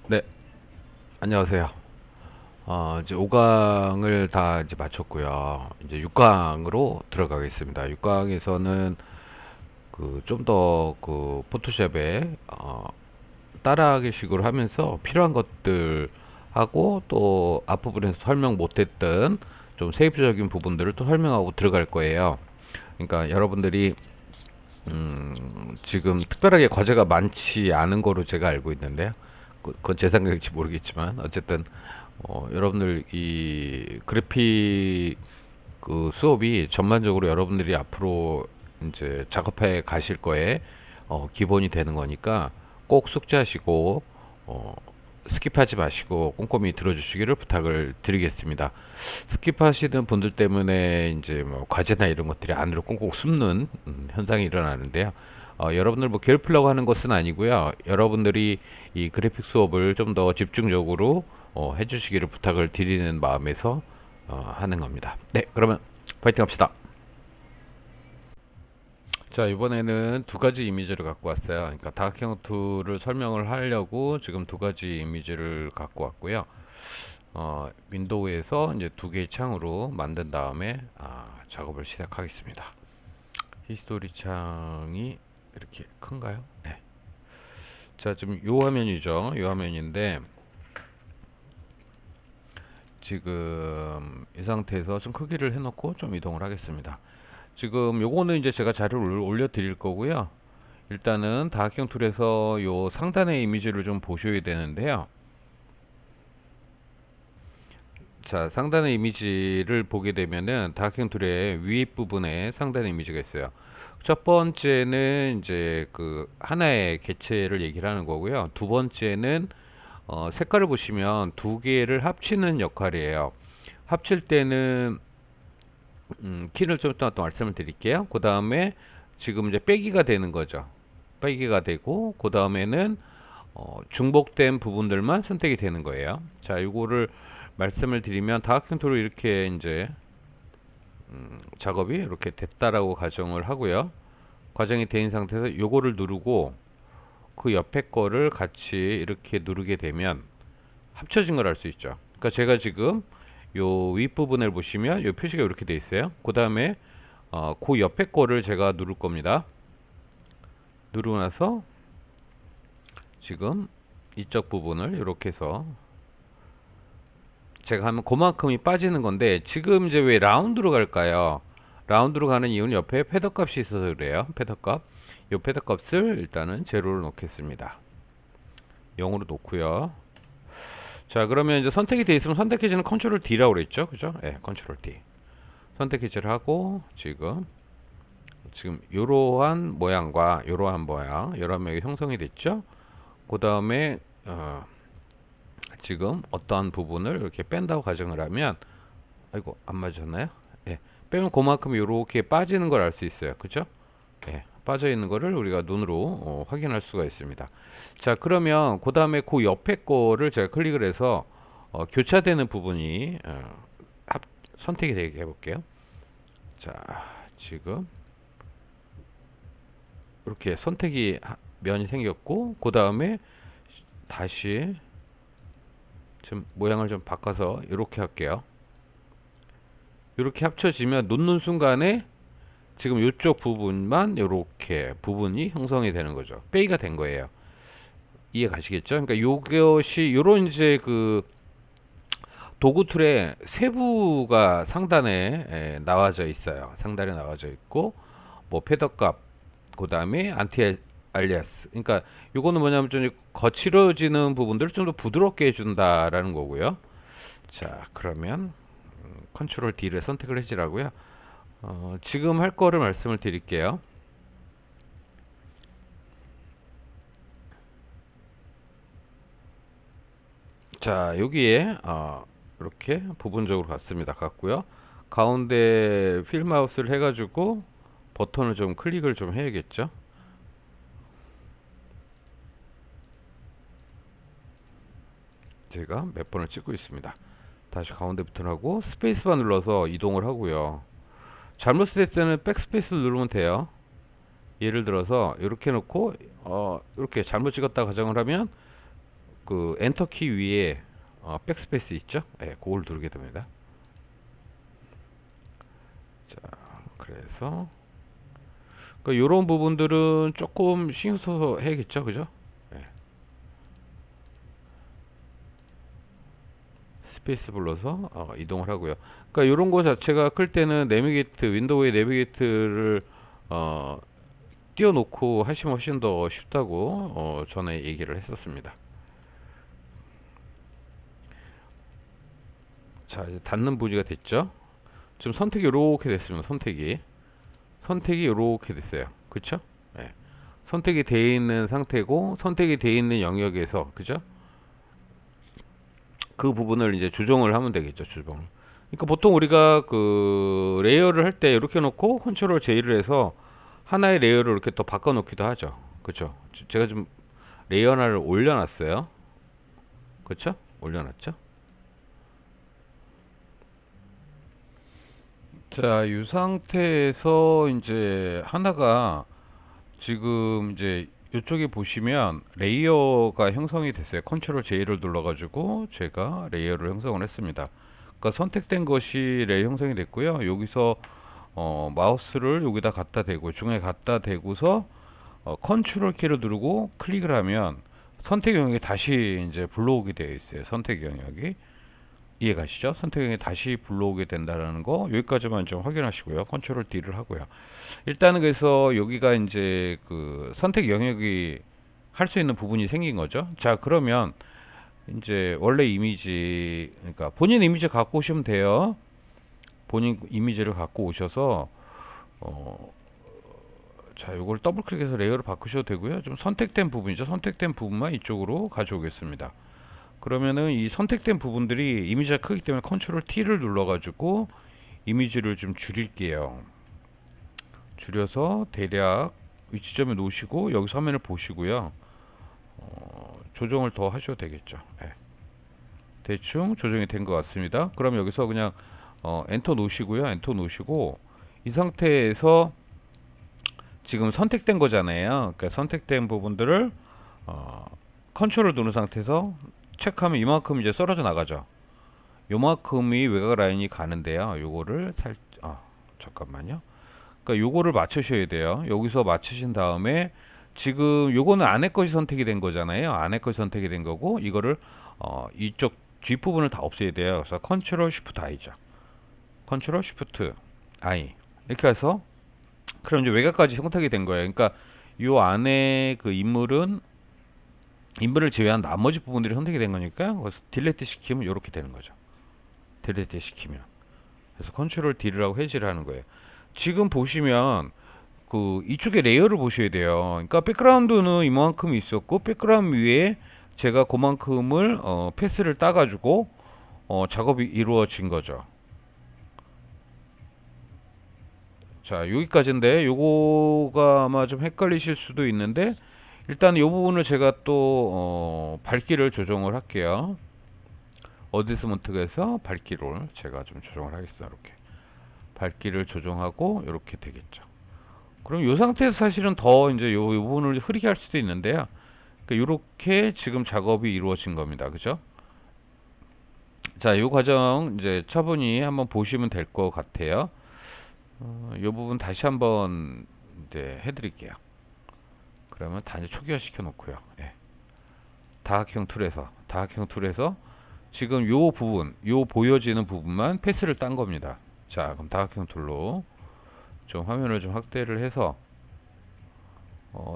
네, 안녕하세요. 이제 5강을 다 이제 마쳤고요. 이제 6강으로 들어가겠습니다. 6강에서는 그 좀 더 그 포토샵에 따라하기 식으로 하면서 필요한 것들 하고 또 앞부분에서 설명 못했던 좀 세부적인 부분들을 또 설명하고 들어갈 거예요. 그러니까 여러분들이 지금 특별하게 과제가 많지 않은 거로 제가 알고 있는데요. 그건 제 생각일지 모르겠지만 어쨌든 여러분들 이 그래픽 그 수업이 전반적으로 여러분들이 앞으로 이제 작업해 가실 거에 기본이 되는 거니까 꼭 숙지하시고 어, 스킵하지 마시고 꼼꼼히 들어주시기를 부탁을 드리겠습니다. 스킵하시는 분들 때문에 이제 뭐 과제나 이런 것들이 안으로 꽁꽁 숨는 현상이 일어나는데요. 여러분들 뭐 괴롭히려고 하는 것은 아니고요. 여러분들이 이 그래픽 수업을 좀 더 집중적으로 해주시기를 부탁을 드리는 마음에서 하는 겁니다. 네, 그러면 파이팅 합시다. 자, 이번에는 두 가지 이미지를 갖고 왔어요. 그러니까 다각형 툴을 설명을 하려고 지금 두 가지 이미지를 갖고 왔고요. 윈도우에서 이제 두 개의 창으로 만든 다음에 작업을 시작하겠습니다. 히스토리 창이 이렇게 큰가요? 네. 자, 지금 요 화면이죠. 요 화면인데 지금 이 상태에서 좀 크기를 해놓고 좀 이동을 하겠습니다. 지금 요거는 이제 제가 자료를 올려 드릴 거고요. 일단은 다각형 툴에서 요 상단의 이미지를 좀 보셔야 되는데요. 자, 상단의 이미지를 보게 되면은 다각형 툴의 윗부분에 상단의 이미지가 있어요. 첫 번째는 이제 그 하나의 개체를 얘기를 하는 거고요. 두 번째는 색깔을 보시면 두 개를 합치는 역할이에요. 합칠 때는 키를 좀 더 말씀을 드릴게요. 그 다음에 지금 이제 빼기가 되는 거죠. 빼기가 되고 그 다음에는 중복된 부분들만 선택이 되는 거예요. 자, 이거를 말씀을 드리면 다각형 툴로 이렇게 이제 작업이 이렇게 됐다라고 가정을 하고요. 과정이 된 상태에서 요거를 누르고 그 옆에 거를 같이 이렇게 누르게 되면 합쳐진 걸 알 수 있죠. 그러니까 제가 지금 요 윗부분을 보시면 요 표시가 이렇게 돼 있어요. 그 다음에 그 옆에 거를 제가 누를 겁니다. 누르고 나서 지금 이쪽 부분을 이렇게 해서 제가 하면 그만큼이 빠지는 건데 지금 이제 왜 라운드로 갈까요? 라운드로 가는 이유는 옆에 패더 값이 있어서 그래요. 패더 값. 요 패더 값을 일단은 제로로 놓겠습니다. 0으로 놓고요. 자, 그러면 이제 선택이 되어 있으면 선택해지는 컨트롤 D라고 그랬죠. 그죠? 예, 컨트롤 D. 선택해지를 하고 지금 이러한 모양과 이러한 모양, 이러한 모양이 형성이 됐죠. 그 다음에 지금 어떠한 부분을 이렇게 뺀다고 가정을 하면 아이고 안 맞았나요? 예, 빼면 그만큼 이렇게 빠지는 걸 알 수 있어요. 그죠? 예, 빠져 있는 거를 우리가 눈으로 확인할 수가 있습니다. 자, 그러면 그 다음에 그 옆에 거를 제가 클릭을 해서 교차되는 부분이 선택이 되게 해볼게요. 자, 지금 이렇게 선택이 면이 생겼고 그 다음에 다시 좀 모양을 좀 바꿔서 이렇게 할게요. 이렇게 합쳐지면 놓는 순간에 지금 이쪽 부분만 이렇게 부분이 형성이 되는 거죠. 빼기가 된 거예요. 이해 가시겠죠? 그러니까 요것이 요런 이제 그 도구 툴의 세부가 상단에 나와져 있어요. 상단에 나와져 있고 뭐 패더 값, 그다음에 안티 알리아스. 그러니까 요거는 뭐냐면 좀 거칠어지는 부분들을 좀 더 부드럽게 해준다라는 거고요. 자, 그러면 컨트롤 D를 선택을 해주라고요. 지금 할 거를 말씀을 드릴게요. 자, 여기에 이렇게 부분적으로 갔습니다. 갔고요. 가운데 필 마우스를 해가지고 버튼을 좀 클릭을 좀 해야겠죠. 제가 몇 번을 찍고 있습니다. 다시 가운데 버튼하고 스페이스바 눌러서 이동을 하고요. 잘못됐을 때는 백스페이스를 누르면 돼요. 예를 들어서 이렇게 놓고 이렇게 잘못 찍었다 가정을 하면 그 엔터 키 위에 백스페이스 있죠? 예, 그걸 누르게 됩니다. 자, 그래서 이런 부분들은 조금 신경 써서 해야겠죠, 그죠? 예. 스페이스 불러서 이동을 하고요. 그러니까 이런 거 자체가 클 때는 내비게이트 윈도우의 내비게이트를 어, 띄워놓고 하시면 훨씬 더 쉽다고 전에 얘기를 했었습니다. 자, 이제 닫는 부지가 됐죠. 지금 선택이 이렇게 됐습니다. 선택이 이렇게 됐어요. 그쵸? 예. 선택이 되어 있는 상태고 선택이 되어 있는 영역에서 그죠? 그 부분을 이제 조정을 하면 되겠죠. 조정. 그러니까 보통 우리가 그 레이어를 할 때 이렇게 놓고 컨트롤 J를 해서 하나의 레이어를 이렇게 또 바꿔 놓기도 하죠. 그쵸? 제가 좀 레이어 하나를 올려놨어요. 그쵸? 올려놨죠? 자, 이 상태에서 이제 하나가 지금 이제 이쪽에 보시면 레이어가 형성이 됐어요. 컨트롤 J를 눌러가지고 제가 레이어를 형성을 했습니다. 그러니까 선택된 것이 레이어 형성이 됐고요. 여기서 마우스를 여기다 갖다 대고 중앙에 갖다 대고서 컨트롤 키를 누르고 클릭을 하면 선택 영역이 다시 이제 불러오게 되어 있어요. 선택 영역이. 이해가시죠? 선택형이 다시 불러오게 된다는 거 여기까지만 좀 확인하시고요. 컨트롤 D를 하고요. 일단은 그래서 여기가 이제 그 선택 영역이 할 수 있는 부분이 생긴 거죠. 자, 그러면 이제 원래 이미지, 그러니까 본인 이미지 갖고 오시면 돼요. 본인 이미지를 갖고 오셔서 자, 요걸 더블 클릭해서 레이어를 바꾸셔도 되고요. 좀 선택된 부분이죠. 선택된 부분만 이쪽으로 가져오겠습니다. 그러면은 이 선택된 부분들이 이미지가 크기 때문에 컨트롤 T를 눌러가지고 이미지를 좀 줄일게요. 줄여서 대략 위치점에 놓으시고 여기서 화면을 보시고요. 조정을 더 하셔도 되겠죠. 네. 대충 조정이 된 것 같습니다. 그럼 여기서 그냥 엔터 놓으시고요. 엔터 놓으시고 이 상태에서 지금 선택된 거잖아요. 그러니까 선택된 부분들을 컨트롤 누른 상태에서 체크하면 이만큼 이제 썰어져 나가죠. 요만큼이 외곽 라인이 가는데요. 요거를 잠깐만요. 그러니까 요거를 맞추셔야 돼요. 여기서 맞추신 다음에 지금 요거는 안에 것이 선택이 된 거잖아요. 안에 것이 선택이 된 거고 이거를 이쪽 뒷부분을 다 없애야 돼요. 그래서 컨트롤 쉬프트 I죠. 컨트롤 쉬프트 I 이렇게 해서 그럼 이제 외곽까지 선택이 된 거예요. 그러니까 요 안에 그 인물을 제외한 나머지 부분들이 선택이 된 거니까 그래서 딜레트 시키면 이렇게 되는 거죠. 딜레트 시키면 그래서 컨트롤 D를 하고 해지를 하는 거예요. 지금 보시면 그 이쪽에 레이어를 보셔야 돼요. 그러니까 백그라운드는 이만큼 있었고 백그라운드 위에 제가 그만큼을 패스를 따가지고 작업이 이루어진 거죠. 자, 여기까지인데 요거가 아마 좀 헷갈리실 수도 있는데 일단 이 부분을 제가 또 밝기를 조정을 할게요. 어드스먼트에서 밝기를 제가 좀 조정을 하겠습니다. 이렇게 밝기를 조정하고 이렇게 되겠죠. 그럼 이 상태에서 사실은 더 이제 요 부분을 흐리게 할 수도 있는데요. 그러니까 이렇게 지금 작업이 이루어진 겁니다. 그죠? 자, 이 과정 이제 차분히 한번 보시면 될 것 같아요. 이 부분 다시 한번 이제 해드릴게요. 그러면 다 이제 초기화 시켜 놓고요. 예. 다각형 툴에서 지금 요 부분, 요 보여지는 부분만 패스를 딴 겁니다. 자, 그럼 다각형 툴로 좀 화면을 좀 확대를 해서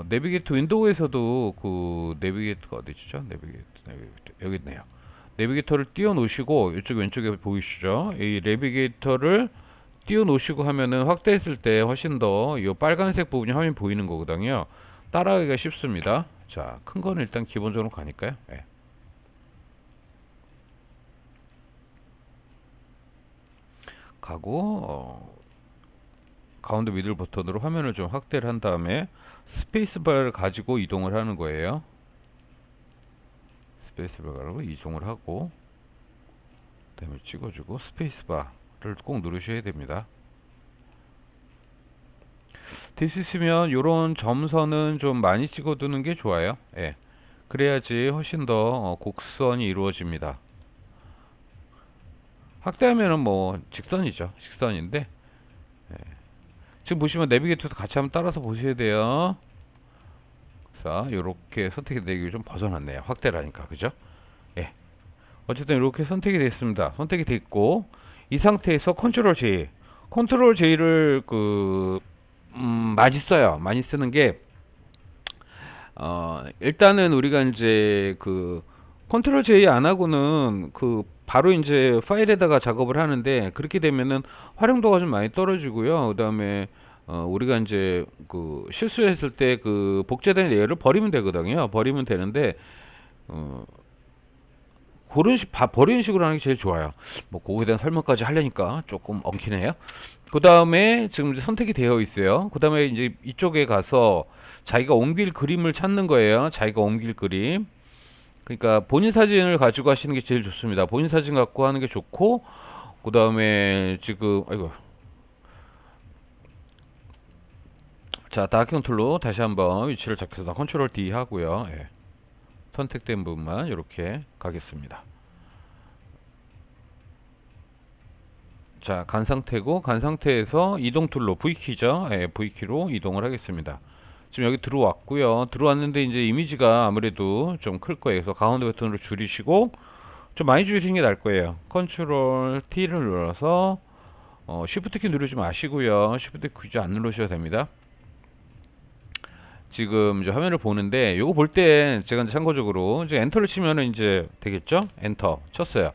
내비게이터 윈도우에서도 그 내비게이터가 어디 있죠? 내비게이터 여기 있네요. 내비게이터를 띄워 놓으시고 이쪽 왼쪽에 보이시죠? 이 내비게이터를 띄워 놓으시고 하면은 확대했을 때 훨씬 더 이 빨간색 부분이 화면 보이는 거거든요. 따라하기가 쉽습니다. 자, 큰 거는 일단 기본적으로 가니까요. 네. 가고 가운데 미들 버튼으로 화면을 좀 확대를 한 다음에 스페이스바를 가지고 이동을 하는 거예요. 스페이스바를 가지고 이동을 하고 그다음에 찍어주고 스페이스바를 꼭 누르셔야 됩니다. 될 수 있으면 요런 점선은 좀 많이 찍어두는 게 좋아요. 예. 그래야지 훨씬 더 곡선이 이루어집니다. 확대하면은 뭐 직선이죠. 직선인데 지금 보시면 내비게이터도 같이 한번 따라서 보셔야 돼요. 자, 요렇게 선택이 되기 좀 벗어났네요. 확대라니까, 그죠? 예. 어쨌든 이렇게 선택이 됐습니다. 선택이 됐고 이 상태에서 컨트롤 J, 컨트롤 J를 많이 써요. 많이 쓰는 게 일단은 우리가 이제 컨트롤 J 안 하고는 바로 이제 파일에다가 작업을 하는데 그렇게 되면은 활용도가 좀 많이 떨어지고요. 그다음에 우리가 이제 실수했을 때 복제된 레이어를 버리면 되거든요. 버리면 되는데 버리는 식으로 하는 게 제일 좋아요. 뭐 그거에 대한 설명까지 하려니까 조금 엉키네요. 그 다음에 지금 이제 선택이 되어 있어요. 그 다음에 이제 이쪽에 가서 자기가 옮길 그림을 찾는 거예요. 자기가 옮길 그림. 그러니까 본인 사진을 가지고 하시는 게 제일 좋습니다. 본인 사진 갖고 하는 게 좋고, 그 다음에 지금 아이고, 자 다큐 툴로 다시 한번 위치를 잡혀서 컨트롤 D 하고요. 예. 선택된 부분만 이렇게 가겠습니다. 자, 간 상태고 간 상태에서 이동 툴로 V키죠. 예, V키로 이동을 하겠습니다. 지금 여기 들어왔고요. 들어왔는데 이제 이미지가 아무래도 좀 클 거예요. 그래서 가운데 버튼으로 줄이시고 좀 많이 줄이시는 게 나을 거예요. 컨트롤 T를 눌러서 Shift 키 누르지 마시고요. Shift 키 굳이 안 누르셔도 됩니다. 지금 이제 화면을 보는데 요거 볼 때 제가 이제 참고적으로 이제 엔터를 치면은 이제 되겠죠? 엔터 쳤어요.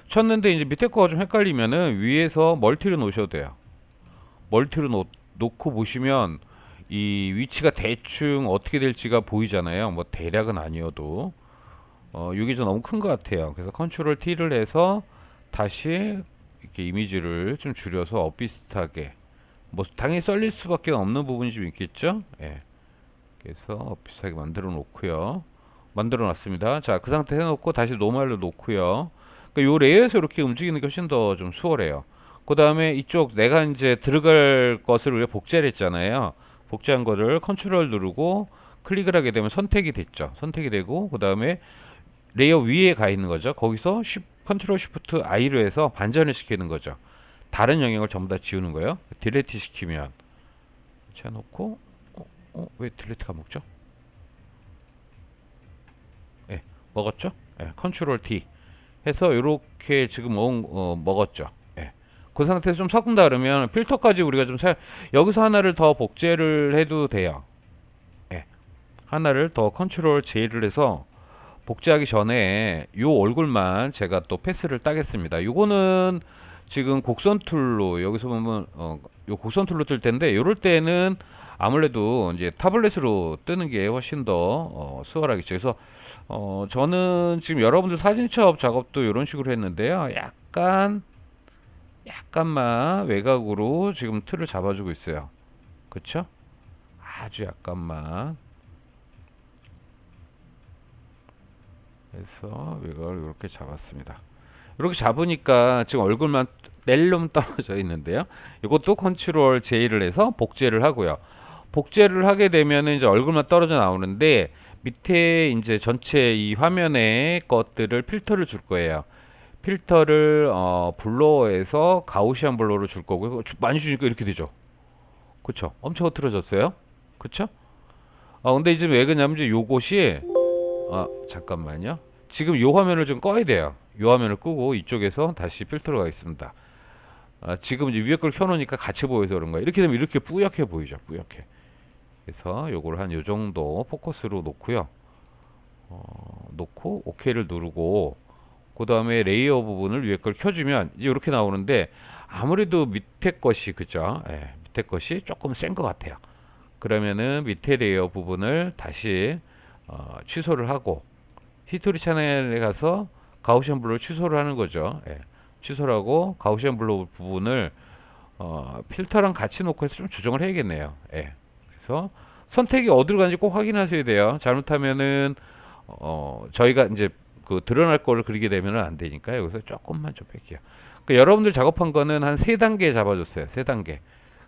쳤는데 이제 밑에 거가 좀 헷갈리면은 위에서 멀티를 놓으셔도 돼요. 멀티를 놓고 보시면 이 위치가 대충 어떻게 될지가 보이잖아요. 뭐 대략은 아니어도 이게 좀 너무 큰 것 같아요. 그래서 컨트롤 T를 해서 다시 이렇게 이미지를 좀 줄여서 비슷하게 뭐 당연히 썰릴 수밖에 없는 부분이 좀 있겠죠. 예. 그래서 비슷하게 만들어 놓고요. 만들어 놨습니다. 자, 그 상태 해놓고 다시 노멀로 놓고요. 그러니까 요 레이어에서 이렇게 움직이는 게 훨씬 더 좀 수월해요. 그 다음에 이쪽 내가 이제 들어갈 것을 우리가 복제를 했잖아요. 복제한 거를 컨트롤 누르고 클릭을 하게 되면 선택이 됐죠. 선택이 되고 그 다음에 레이어 위에 가 있는 거죠. 거기서 컨트롤 쉬프트 I로 해서 반전을 시키는 거죠. 다른 영역을 전부 다 지우는 거예요. 딜리트 시키면 해놓고 왜 딜리트가 먹죠? 예, 먹었죠? 예, 컨트롤 T 해서 이렇게 지금 먹었죠. 예. 그 상태에서 좀 섞은다 그러면 필터까지 우리가 좀 여기서 하나를 더 복제를 해도 돼요. 예. 하나를 더 컨트롤 J를 해서 복제하기 전에 요 얼굴만 제가 또 패스를 따겠습니다. 요거는 지금 곡선 툴로 여기서 보면 요 곡선 툴로 뜰 텐데 요럴 때는 아무래도 이제 타블렛으로 뜨는 게 훨씬 더 수월하겠죠. 그래서 저는 지금 여러분들 사진첩 작업도 이런 식으로 했는데요. 약간만 외곽으로 지금 틀을 잡아주고 있어요. 그쵸? 아주 약간만. 그래서 외곽을 이렇게 잡았습니다. 이렇게 잡으니까 지금 얼굴만 낼름 떨어져 있는데요. 이것도 컨트롤 J를 해서 복제를 하고요. 복제를 하게 되면은 이제 얼굴만 떨어져 나오는데 밑에 이제 전체 이 화면의 것들을 필터를 줄 거예요. 필터를 블러에서 가우시안 블러로 줄 거고요. 많이 주니까 이렇게 되죠. 그쵸? 엄청 흐트러졌어요. 그쵸? 근데 이제 왜 그러냐면 이제 요것이 잠깐만요. 지금 요 화면을 좀 꺼야 돼요. 요 화면을 끄고 이쪽에서 다시 필터가 있습니다. 지금 이제 위에 걸 켜놓으니까 같이 보여서 그런 거예요. 이렇게 되면 이렇게 뿌옇게 보이죠. 뿌옇게. 그래서 요걸 한 요 정도 포커스로 놓고요. 놓고 OK를 누르고 그 다음에 레이어 부분을 위에 걸 켜주면 이제 이렇게 나오는데 아무래도 밑에 것이 그죠? 예, 밑에 것이 조금 센 것 같아요. 그러면은 밑에 레이어 부분을 다시 취소를 하고 히스토리 채널에 가서 가우시안 블러를 취소를 하는 거죠. 예, 취소를 하고 가우시안 블러 부분을 필터랑 같이 놓고 해서 좀 조정을 해야겠네요. 예. 그래서 선택이 어디로 가는지 꼭 확인하셔야 돼요. 잘못하면은 저희가 이제 드러날 거를 그리게 되면은 안 되니까 여기서 조금만 좀 뺄게요. 그러니까 여러분들 작업한 거는 한 3단계 잡아줬어요. 3단계.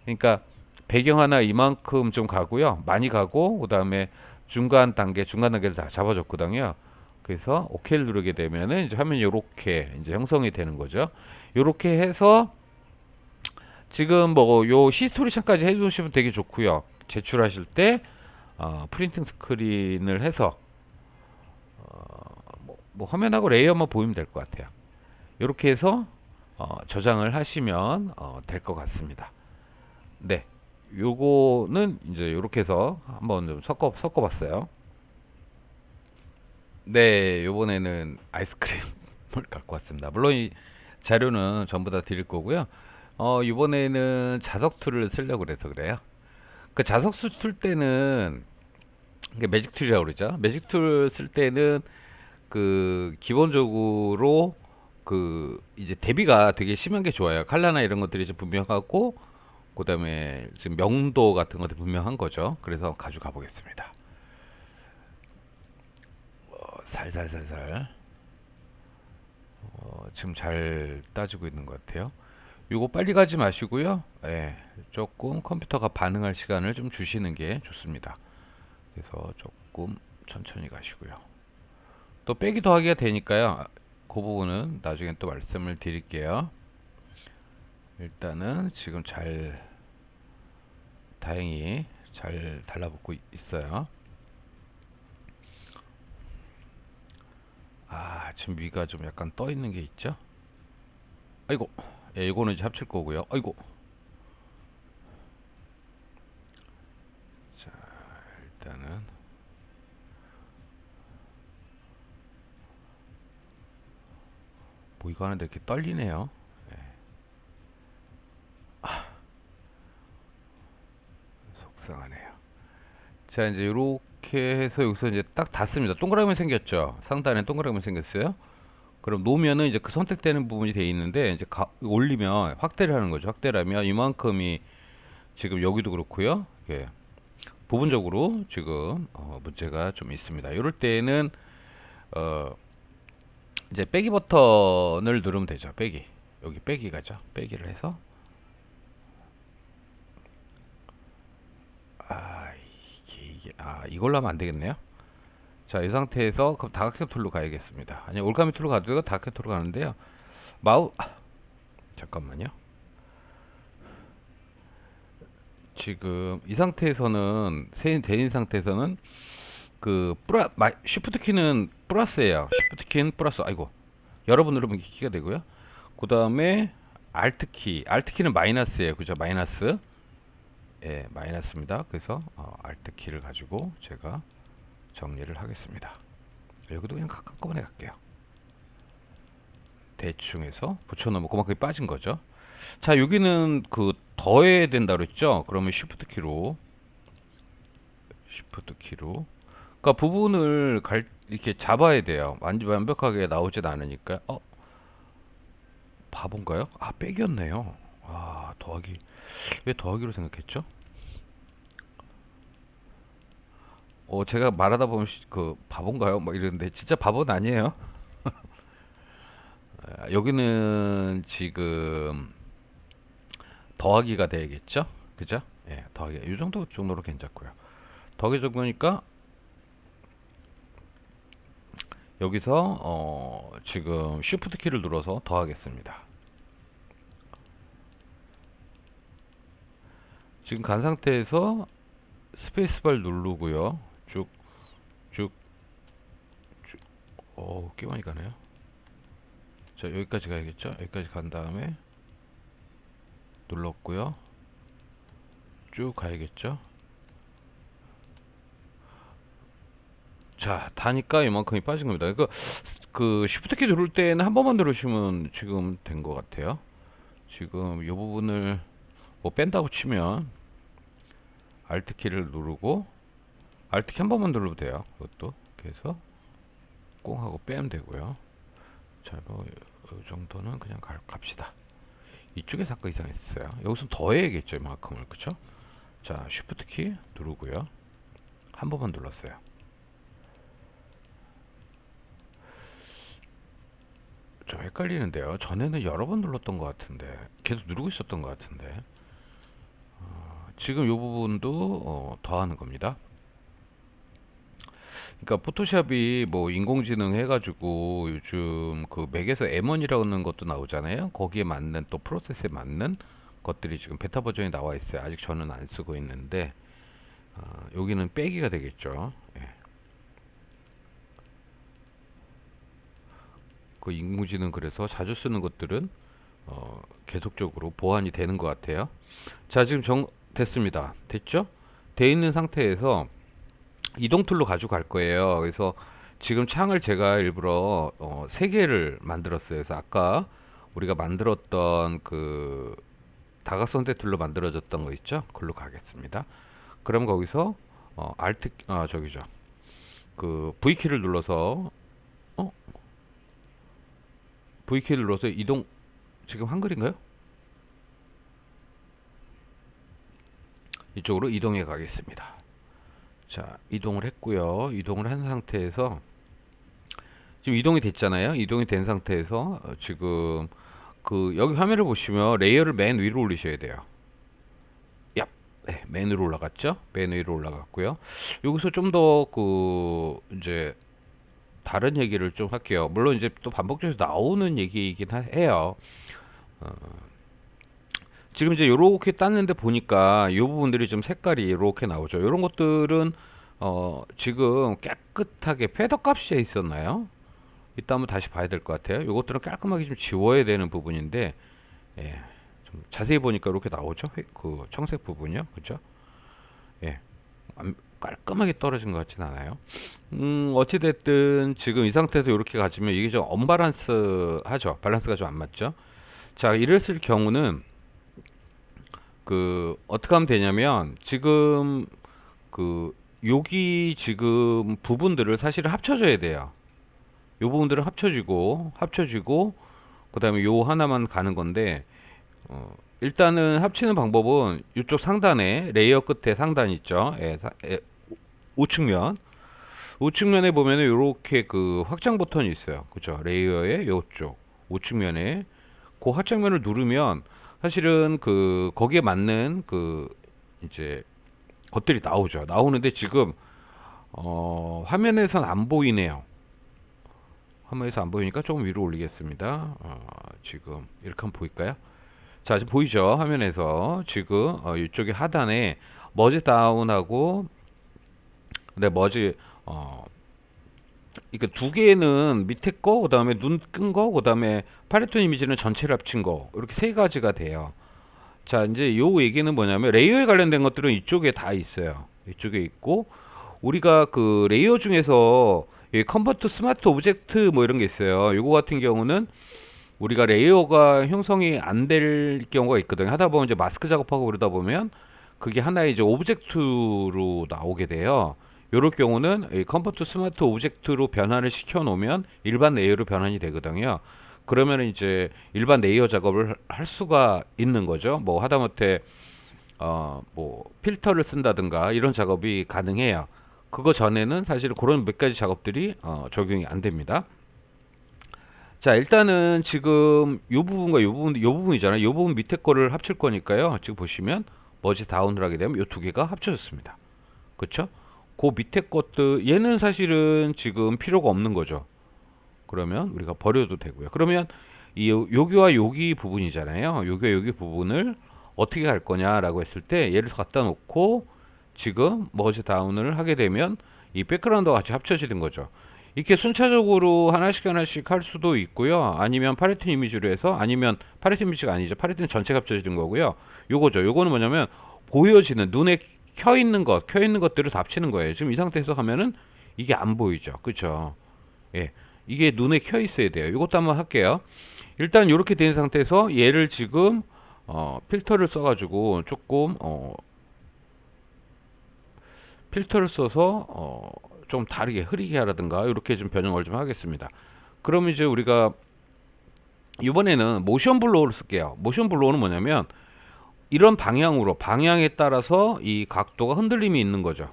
그러니까 배경 하나 이만큼 좀 가고요. 많이 가고 그다음에 중간 단계를 다 잡아줬거든요. 그래서 OK를 누르게 되면은 이제 화면이 요렇게 이제 형성이 되는 거죠. 요렇게 해서 지금 뭐 요 히스토리창까지 해두시면 되게 좋고요. 제출하실 때 프린팅 스크린을 해서 뭐 화면하고 레이어만 보이면 될 것 같아요. 이렇게 해서 저장을 하시면 될 것 같습니다. 네, 요거는 이제 이렇게 해서 한번 좀 섞어봤어요. 네, 요번에는 아이스크림을 갖고 왔습니다. 물론 이 자료는 전부 다 드릴 거고요. 이번에는 자석 툴을 쓰려고 그래서 그래요. 그 자석 쓸 때는 이게 매직 툴이라고 그러죠. 매직 툴 쓸 때는 그 기본적으로 그 이제 대비가 되게 심한 게 좋아요. 칼라나 이런 것들이 좀 분명하고 그다음에 지금 명도 같은 것도 분명한 거죠. 그래서 가져가 보겠습니다. 살살살살 지금 잘 따지고 있는 것 같아요. 요거 빨리 가지 마시고요. 예, 조금 컴퓨터가 반응할 시간을 좀 주시는 게 좋습니다. 그래서 조금 천천히 가시고요. 또 빼기 더하기가 되니까요. 그 부분은 나중에 또 말씀을 드릴게요. 일단은 지금 잘 다행히 잘 달라붙고 있어요. 지금 위가 좀 약간 떠 있는 게 있죠? 아이고, 예, 이거는 이제 합칠 거고요. 아이고. 자, 일단은 뭐 이거 하는데 이렇게 떨리네요. 속상하네요. 자, 이제 이렇게 해서 여기서 이제 딱 닿습니다. 동그라미 생겼죠? 상단에 동그라미 생겼어요. 그럼 놓으면은 이제 그 선택되는 부분이 돼 있는데 이제 올리면 확대를 하는 거죠. 확대를 하면 이만큼이 지금 여기도 그렇고요. 이렇게 부분적으로 지금 문제가 좀 있습니다. 이럴 때는 어 이제 빼기 버튼을 누르면 되죠. 빼기. 여기 빼기 가죠. 빼기를 해서 이걸로 하면 안 되겠네요. 자, 이 상태에서 그럼 다각형 툴로 가야겠습니다. 아니, 올가미 툴로 가도 되고 다각형 툴로 가는데요. 잠깐만요. 지금 이 상태에서는 대인 상태에서는 그 쉬프트 키는 플러스예요. 쉬프트 키는 플러스. 아이고. 여러분 누르면 키가 되고요. 그다음에 알트 키는 마이너스예요. 그죠? 마이너스. 예, 마이너스입니다. 그래서 알트 키를 가지고 제가 정리를 하겠습니다. 여기도 그냥 한꺼번에 갈게요. 대충 해서 붙여놓으면 그만큼 빠진 거죠. 자, 여기는 그 더해야 된다 그랬죠? 그러면 쉬프트 키로 그러니까 부분을 이렇게 잡아야 돼요. 완벽하게 나오진 않으니까. 바본가요? 빼기였네요. 더하기. 왜 더하기로 생각했죠? 제가 말하다 보면 그 바본가요? 뭐 이러는데 진짜 바보는 아니에요. 여기는 지금 더하기가 돼야겠죠? 그죠? 예, 더하기. 이 정도로 괜찮고요. 더하기 정도니까 여기서 지금 쉬프트 키를 눌러서 더하겠습니다. 지금 간 상태에서 스페이스바를 누르고요. 쭉, 쭉, 쭉. 꽤 많이 가네요. 자, 여기까지 가야겠죠? 여기까지 간 다음에 눌렀고요. 쭉 가야겠죠? 자, 다니까 이만큼이 빠진 겁니다. 그 쉬프트 키 누를 때는 한 번만 누르시면 지금 된 것 같아요. 지금 이 부분을 뭐 뺀다고 치면 알트 키를 누르고 알트 키 한 번만 눌러도 돼요. 이것도 그래서 꽁 하고 빼면 되고요. 자, 뭐 이 정도는 그냥 갑시다. 이쪽에서 아까 이상했어요. 여기서 더해야겠죠, 이만큼을. 그쵸? 자, 쉬프트 키 누르고요. 한 번만 눌렀어요. 좀 헷갈리는데요. 전에는 여러 번 눌렀던 것 같은데 계속 누르고 있었던 것 같은데 지금 이 부분도 더하는 겁니다. 그러니까 포토샵이 뭐 인공지능 해가지고 요즘 그 맥에서 M1이라는 것도 나오잖아요. 거기에 맞는 또 프로세스에 맞는 것들이 지금 베타 버전이 나와 있어요. 아직 저는 안 쓰고 있는데 여기는 빼기가 되겠죠. 예. 그 인공지능 그래서 자주 쓰는 것들은 계속적으로 보완이 되는 것 같아요. 자, 지금 됐습니다. 됐죠? 돼 있는 상태에서 이동 툴로 가져갈 거예요. 그래서 지금 창을 제가 일부러 세 개를 만들었어요. 그래서 아까 우리가 만들었던 그 다각선택 툴로 만들어졌던 거 있죠? 그걸로 가겠습니다. 그럼 거기서 Alt 저기죠. 그 V키를 눌러서 어? V키를 눌러서 이동. 지금 한글인가요? 이쪽으로 이동해 가겠습니다. 자, 이동을 했고요. 이동을 한 상태에서 지금 이동이 됐잖아요. 이동이 된 상태에서 지금 그 여기 화면을 보시면 레이어를 맨 위로 올리셔야 돼요. 얍. 네, 맨 위로 올라갔죠? 맨 위로 올라갔고요. 여기서 좀 더 그 이제 다른 얘기를 좀 할게요. 물론 이제 또 반복적으로 나오는 얘기이긴 해요. 지금 이제 요렇게 땄는데 보니까 이 부분들이 좀 색깔이 이렇게 나오죠. 이런 것들은 지금 깨끗하게 패더 값이 있었나요? 이따 한번 다시 봐야 될 것 같아요. 이것들은 깔끔하게 좀 지워야 되는 부분인데, 예, 좀 자세히 보니까 이렇게 나오죠. 그 청색 부분이요, 그렇죠? 예, 깔끔하게 떨어진 것 같진 않아요. 어찌 됐든 지금 이 상태에서 이렇게 가지면 이게 좀 언밸런스 하죠. 밸런스가 좀 안 맞죠. 자, 이랬을 경우는 그 어떻게 하면 되냐면 지금 그 여기 지금 부분들을 사실은 합쳐줘야 돼요. 요 부분들은 합쳐지고 그다음에 요 하나만 가는 건데 일단은 합치는 방법은 이쪽 상단에 레이어 끝에 상단 있죠. 우측면 우측면에 보면은 요렇게 그 확장 버튼이 있어요. 그죠? 레이어의 요쪽 우측면에 그 확장면을 누르면 사실은 그 거기에 맞는 그 이제 것들이 나오죠. 나오는데 지금 화면에선 안 보이네요. 화면에서 안 보이니까 조금 위로 올리겠습니다. 지금 이렇게 한번 보일까요? 자, 지금 보이죠? 화면에서 지금 이쪽에 하단에 머지 다운하고 네, 머지 이게 두 개는 밑에 거, 그다음에 눈 끈 거, 그다음에 팔레톤 이미지는 전체를 합친 거 이렇게 세 가지가 돼요. 자, 이제 요 얘기는 뭐냐면 레이어에 관련된 것들은 이쪽에 다 있어요. 이쪽에 있고 우리가 그 레이어 중에서 이 컨버트 스마트 오브젝트 뭐 이런 게 있어요. 요거 같은 경우는 우리가 레이어가 형성이 안 될 경우가 있거든요. 하다 보면 이제 마스크 작업하고 그러다 보면 그게 하나의 이제 오브젝트로 나오게 돼요. 요럴 경우는 이 컨버트 스마트 오브젝트로 변환을 시켜 놓으면 일반 레이어로 변환이 되거든요. 그러면 이제 일반 레이어 작업을 할 수가 있는 거죠. 뭐 하다못해 뭐 필터를 쓴다든가 이런 작업이 가능해요. 그거 전에는 사실 그런 몇 가지 작업들이 적용이 안 됩니다. 자, 일단은 지금 요 부분과 요 부분이잖아요. 요 부분 밑에 거를 합칠 거니까요. 지금 보시면 머지 다운을 하게 되면 요 두 개가 합쳐졌습니다. 그쵸? 그 밑에 것들 얘는 사실은 지금 필요가 없는 거죠. 그러면 우리가 버려도 되고요. 그러면 이 여기와 여기 부분이잖아요. 여기와 여기 부분을 어떻게 할 거냐라고 했을 때 얘를 갖다 놓고 지금 머지 다운을 하게 되면 이 백그라운드와 같이 합쳐지는 거죠. 이렇게 순차적으로 하나씩 하나씩 할 수도 있고요. 아니면 팔레트 이미지로 해서 아니면 팔레트 이미지가 아니죠. 팔레트는 전체가 합쳐지는 거고요. 요거죠. 요거는 뭐냐면 보여지는 눈에 켜 있는 것들을 다 합치는 거예요. 지금 이 상태에서 하면은 이게 안 보이죠. 그렇죠? 예. 이게 눈에 켜 있어야 돼요. 이것도 한번 할게요. 일단 이렇게 된 상태에서 얘를 지금 필터를 써가지고 조금 필터를 써서 좀 다르게 흐리게 하라든가 이렇게 좀 변형을 좀 하겠습니다. 그럼 이제 우리가 이번에는 모션 블로우를 쓸게요. 모션 블로우는 뭐냐면 이런 방향으로 방향에 따라서 이 각도가 흔들림이 있는 거죠.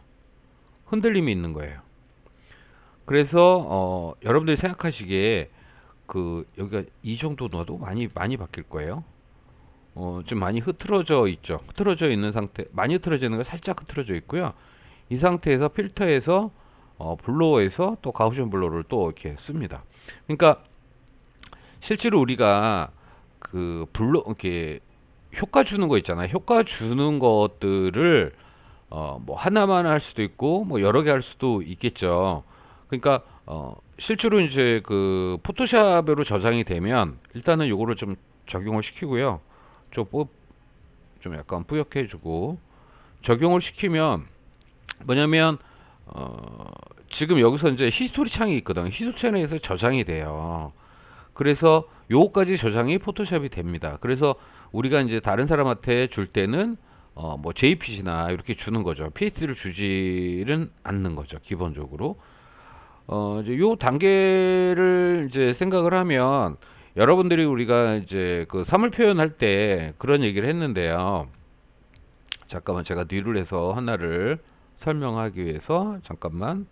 흔들림이 있는 거예요. 그래서 여러분들이 생각하시기에 그 여기가 이 정도 넣어도 많이 바뀔 거예요. 좀 많이 흐트러져 있죠. 흐트러져 있는 상태, 많이 흐트러져 있는 거 살짝 흐트러져 있고요. 이 상태에서 필터에서 블로어에서 또 가우시안 블로어를 또 이렇게 씁니다. 그러니까 실제로 우리가 그 블로 이렇게 효과 주는 거 있잖아요. 효과 주는 것들을 뭐 하나만 할 수도 있고 뭐 여러 개 할 수도 있겠죠. 그러니까 실제로 이제 그 포토샵으로 저장이 되면 일단은 요거를 좀 적용을 시키고요. 좀, 좀 약간 뿌옇게 해주고 적용을 시키면 뭐냐면 지금 여기서 이제 히스토리 창이 있거든. 히스토리 창에서 저장이 돼요. 그래서 요거까지 저장이 포토샵이 됩니다. 그래서 우리가 이제 다른 사람한테 줄 때는 뭐 JPG나 이렇게 주는 거죠. PS를 주지는 않는 거죠. 기본적으로. 이제 요 단계를 이제 생각을 하면 여러분들이 우리가 이제 그 사물 표현할 때 그런 얘기를 했는데요. 잠깐만 제가 뒤를 해서 하나를 설명하기 위해서 잠깐만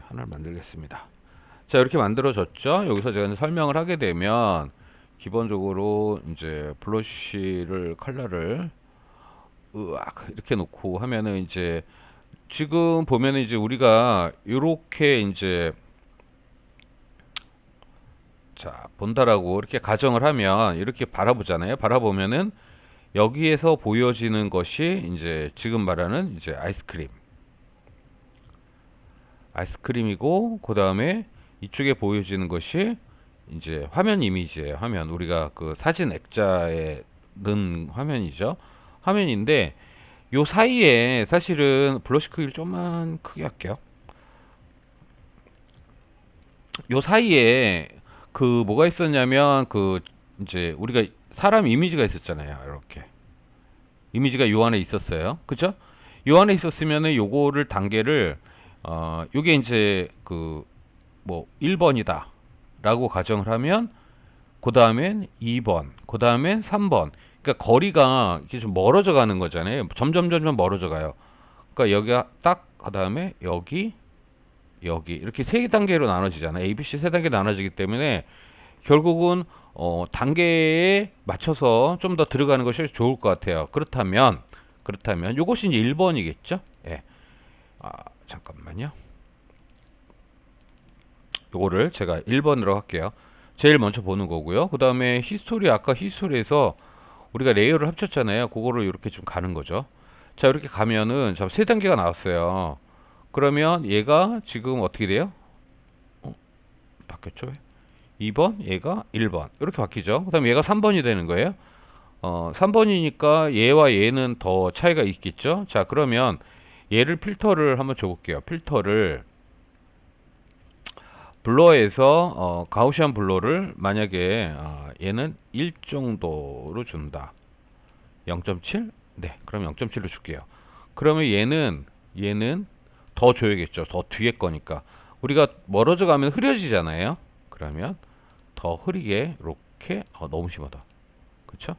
하나를 만들겠습니다. 자, 이렇게 만들어졌죠. 여기서 제가 이제 설명을 하게 되면 기본적으로 이제 블러쉬를 컬러를 으악 이렇게 놓고 하면은 이제 지금 보면은 이제 우리가 이렇게 이제 자 본다라고 이렇게 가정을 하면 이렇게 바라보잖아요. 바라보면은 여기에서 보여지는 것이 이제 지금 말하는 이제 아이스크림이고 그 다음에 이쪽에 보여지는 것이 이제 화면 이미지예요. 화면 우리가 그 사진 액자에 넣은 화면이죠. 화면인데 요 사이에 사실은 블러쉬 크기를 좀만 크게 할게요. 요 사이에 그 뭐가 있었냐면 그 이제 우리가 사람 이미지가 있었잖아요. 이렇게 이미지가 요 안에 있었어요. 그죠? 요 안에 있었으면은 요거를 단계를 요게 이제 그 뭐 1번이다 라고 가정을 하면 그 다음엔 2번 그 다음엔 3번 그러니까 거리가 이렇게 좀 멀어져 가는 거잖아요. 점점 멀어져 가요. 그러니까 여기가 딱 그 다음에 여기 이렇게 세 단계로 나눠지잖아요. ABC 세 단계 나눠지기 때문에 결국은 단계에 맞춰서 좀 더 들어가는 것이 좋을 것 같아요. 그렇다면 요것이 이제 1번이겠죠? 예. 잠깐만요. 요거를 제가 1번으로 할게요. 제일 먼저 보는 거고요. 그 다음에 히스토리 아까 히스토리에서 우리가 레이어를 합쳤잖아요. 그거를 이렇게 좀 가는 거죠. 자, 이렇게 가면은 세 단계가 나왔어요. 그러면 얘가 지금 어떻게 돼요? 바뀌었죠? 2번, 얘가 1번. 이렇게 바뀌죠. 그 다음에 얘가 3번이 되는 거예요. 3번이니까 얘와 얘는 더 차이가 있겠죠? 자, 그러면 얘를 필터를 한번 줘볼게요. 필터를 블러에서 가우시안 블러를 만약에 얘는 1 정도로 준다. 0.7? 네, 그럼 0.7로 줄게요. 그러면 얘는 더 줘야겠죠. 더 뒤에 거니까. 우리가 멀어져 가면 흐려지잖아요. 그러면 더 흐리게 이렇게 너무 심하다. 그쵸?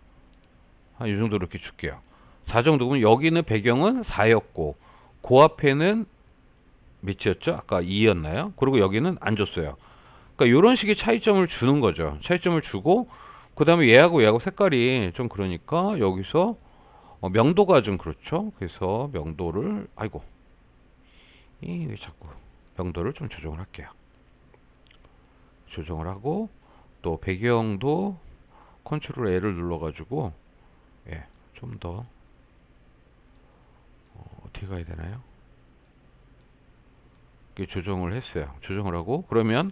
한 이 정도 이렇게 줄게요. 4 정도면 여기는 배경은 4였고 그 앞에는 몇이었죠? 아까 2였나요? 그리고 여기는 안 줬어요. 그러니까 이런 식의 차이점을 주는 거죠. 차이점을 주고 그 다음에 얘하고 색깔이 좀 그러니까 여기서 명도가 좀 그렇죠. 그래서 명도를 아이고 왜 자꾸 명도를 좀 조정을 할게요. 조정을 하고 또 배경도 컨트롤 L을 눌러가지고 좀 더 어떻게 가야 되나요? 조정을 했어요. 조정을 하고 그러면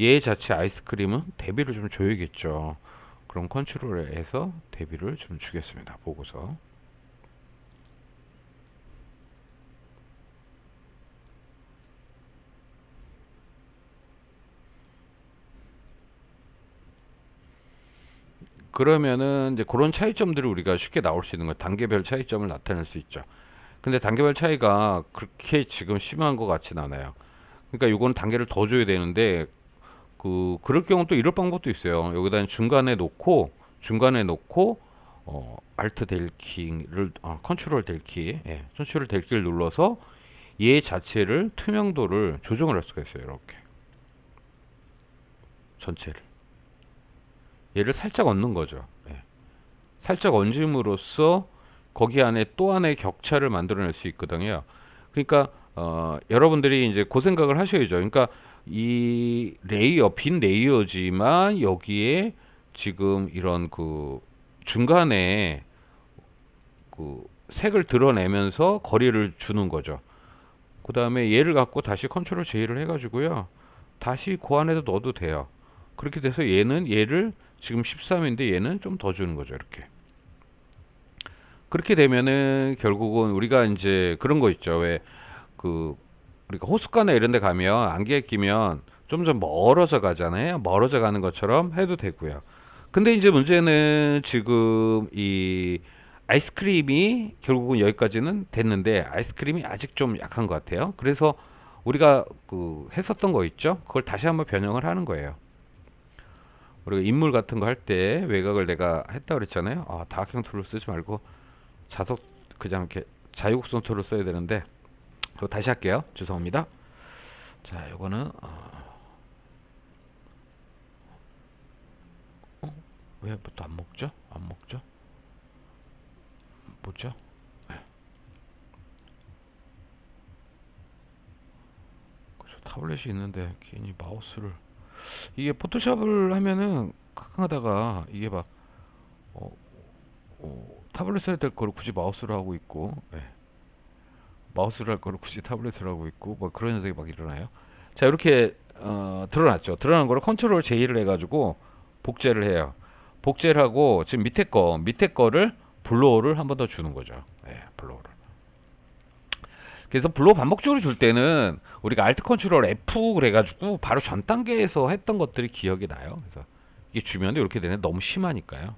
얘 자체 아이스크림은 대비를 좀 줘야겠죠. 그럼 컨트롤에서 대비를 좀 주겠습니다. 보고서 그러면은 이제 그런 차이점들을 우리가 쉽게 나올 수 있는 거예요. 단계별 차이점을 나타낼 수 있죠. 근데 단계별 차이가 그렇게 지금 심한 것 같진 않아요. 그러니까 이건 단계를 더 줘야 되는데 그럴 경우 또 이럴 방법도 있어요. 여기다 중간에 놓고 알트 델키를 컨트롤 델키, 컨트롤 델키를 눌러서 얘 자체를 투명도를 조정을 할 수가 있어요. 이렇게 전체를 얘를 살짝 얹는 거죠. 살짝 얹음으로써 거기 안에 또 하나의 격차를 만들어낼 수 있거든요. 그러니까 여러분들이 이제 그 생각을 하셔야죠. 그러니까 이 레이어 빈 레이어지만 여기에 지금 이런 그 중간에 그 색을 드러내면서 거리를 주는 거죠. 그 다음에 얘를 갖고 다시 컨트롤 J를 해가지고요. 다시 그 안에도 넣어도 돼요. 그렇게 돼서 얘를 지금 13인데 얘는 좀 더 주는 거죠. 이렇게. 그렇게 되면은 결국은 우리가 이제 그런 거 있죠. 왜 그 우리가 호숫가나 이런 데 가면 안개에 끼면 좀 멀어져 가잖아요. 멀어져 가는 것처럼 해도 되고요. 근데 이제 문제는 지금 이 아이스크림이 결국은 여기까지는 됐는데 아이스크림이 아직 좀 약한 것 같아요. 그래서 우리가 그 했었던 거 있죠. 그걸 다시 한번 변형을 하는 거예요. 우리가 인물 같은 거 할 때 외곽을 내가 했다 그랬잖아요. 아, 다각형 툴을 쓰지 말고 자석 그냥 이렇게 자유곡선 툴을 써야 되는데 이거 다시 할게요. 죄송합니다. 자, 이거는 왜 또 안 먹죠? 안 먹죠? 뭐죠? 그래서 타블렛이 있는데 괜히 마우스를 이게 포토샵을 하면은 가끔 하다가 이게 막 어, 타블렛 써야 될 거를 굳이 마우스로 하고 있고 마우스를 할 거를 굳이 타블렛을 하고 있고 뭐 그런 현상이 막 일어나요. 자, 이렇게 드러났죠. 드러난 거를 컨트롤 J를 해가지고 복제를 해요. 복제를 하고 지금 밑에 거를 블로어를 한 번 더 주는 거죠. 블로어를. 그래서 블로어 반복적으로 줄 때는 우리가 Alt 컨트롤 F 그래가지고 바로 전 단계에서 했던 것들이 기억이 나요. 그래서 이게 주면 이렇게 되네. 너무 심하니까요.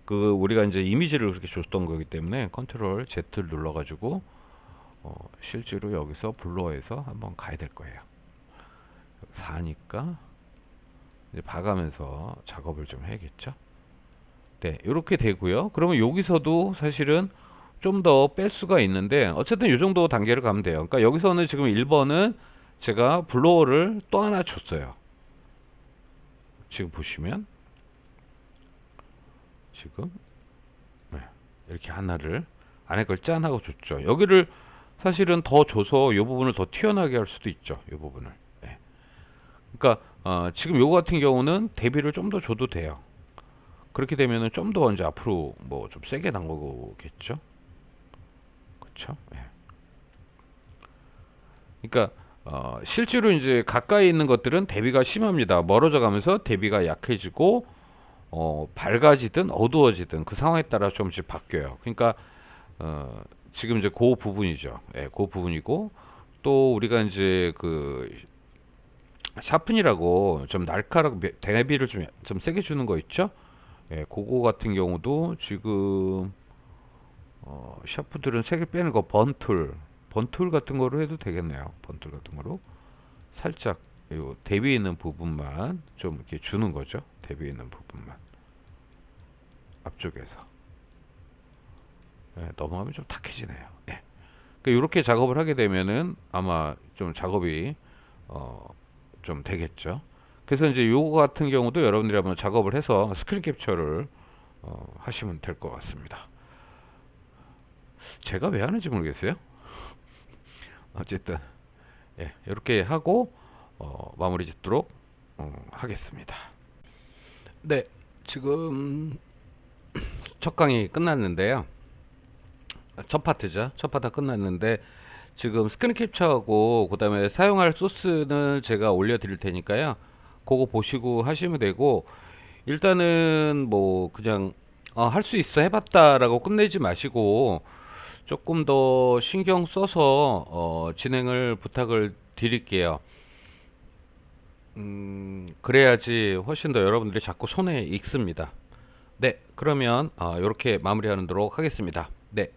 그 우리가 이제 이미지를 그렇게 줬던 거기 때문에 컨트롤 Z를 눌러가지고 실제로 여기서 블로어에서 한번 가야 될 거예요. 4니까 이제 봐가면서 작업을 좀 해야겠죠. 네, 이렇게 되고요. 그러면 여기서도 사실은 좀 더 뺄 수가 있는데 어쨌든 이 정도 단계를 가면 돼요. 그러니까 여기서는 지금 1번은 제가 블로어를 또 하나 줬어요. 지금 보시면 지금 이렇게 하나를 안에 걸 짠 하고 줬죠. 여기를 사실은 더 줘서 이 부분을 더 튀어나게 할 수도 있죠. 이 부분을. 그러니까 지금 요거 같은 경우는 대비를 좀 더 줘도 돼요. 그렇게 되면은 좀 더 이제 앞으로 뭐 좀 세게 난 거겠죠. 그렇죠? 그러니까 실제로 이제 가까이 있는 것들은 대비가 심합니다. 멀어져 가면서 대비가 약해지고 밝아지든 어두워지든 그 상황에 따라 조금씩 바뀌어요. 그러니까 지금 이제 그 부분이죠. 그 부분이고 또 우리가 이제 그 샤픈이라고 좀 날카롭 대비를 좀 세게 주는 거 있죠. 그거 같은 경우도 지금 샤프들은 세게 빼는 거 번툴 같은 거로 해도 되겠네요. 번툴 같은 거로 살짝 요 대비에 있는 부분만 좀 이렇게 주는 거죠. 대비에 있는 부분만 앞쪽에서 넘어가면 좀 탁해지네요. 그러니까 이렇게 작업을 하게 되면은 아마 좀 작업이 좀 되겠죠. 그래서 이제 요거 같은 경우도 여러분들이 한번 작업을 해서 스크린 캡처를 하시면 될 것 같습니다. 제가 왜 하는지 모르겠어요. 어쨌든 이렇게 하고 마무리 짓도록 하겠습니다. 네, 지금 첫 강의 끝났는데요. 첫 파트죠. 첫 파트 끝났는데 지금 스크린 캡처하고 그 다음에 사용할 소스는 제가 올려드릴 테니까요. 그거 보시고 하시면 되고 일단은 뭐 그냥 할 수 있어 해봤다라고 끝내지 마시고 조금 더 신경 써서 진행을 부탁을 드릴게요. 그래야지 훨씬 더 여러분들이 자꾸 손에 익습니다. 네, 그러면 이렇게 마무리하도록 하겠습니다. 네.